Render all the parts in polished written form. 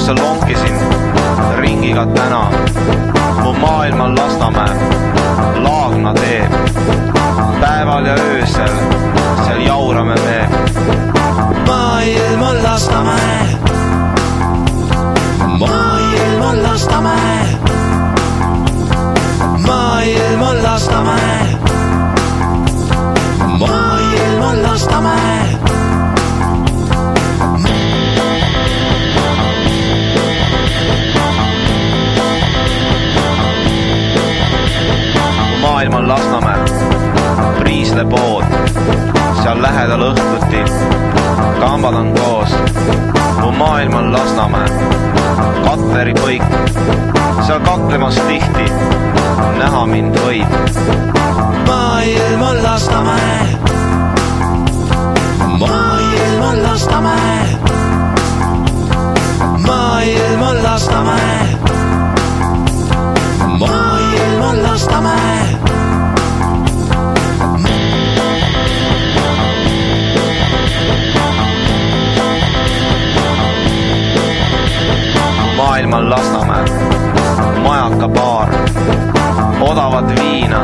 kus lonkisin ringiga täna. Mu maailm on Lasnamäe, Laagna tee. Päeval ja öösel seal jaurame me. Maailm on Lasnamäe, maailm on Lasnamäe, maailm on Lasnamäe, maailm on Lasnamäe. Maailm on Lasnamäe, Priisle pood, seal lähedal õhtuti, kambad on koos. Mu maailm on Lasnamäe, Katleri põik, seal kaklemas tihti, näha mind võid. Maailm on Lasnamäe, maailm on Lasnamäe, maailm on Lasnamäe, maailm on Lasnamäe. Maailm on Lasnamäe, majaka baar, odavat viina,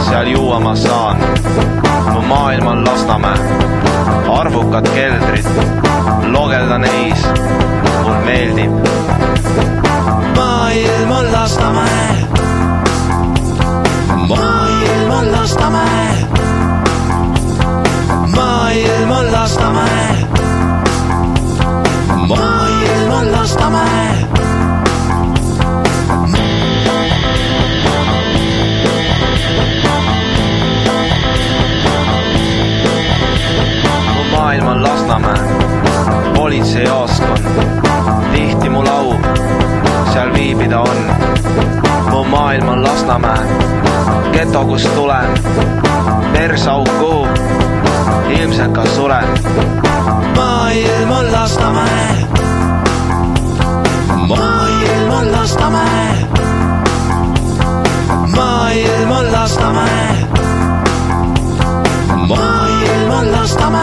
seal juua ma saan. Mu maailm on Lasnamäe, arvukad keldrid, logelda neis, mul meeldib. Maailm on Lasnamäe, maailm on Lasnamäe, maailm on Lasnamäe, maailm on Lasnamäe. Mu maailm on Lasnamäe, politseijaoskond, tihti mu lau, seal viibida on. Mu maailm on Lasnamäe, geto kust tulen, persauku, ilmselt ka suren. Maailm on Lasnamäe, maailm on Lasnamäe, maailm on Lasnamäe, maailm on Lasnamäe.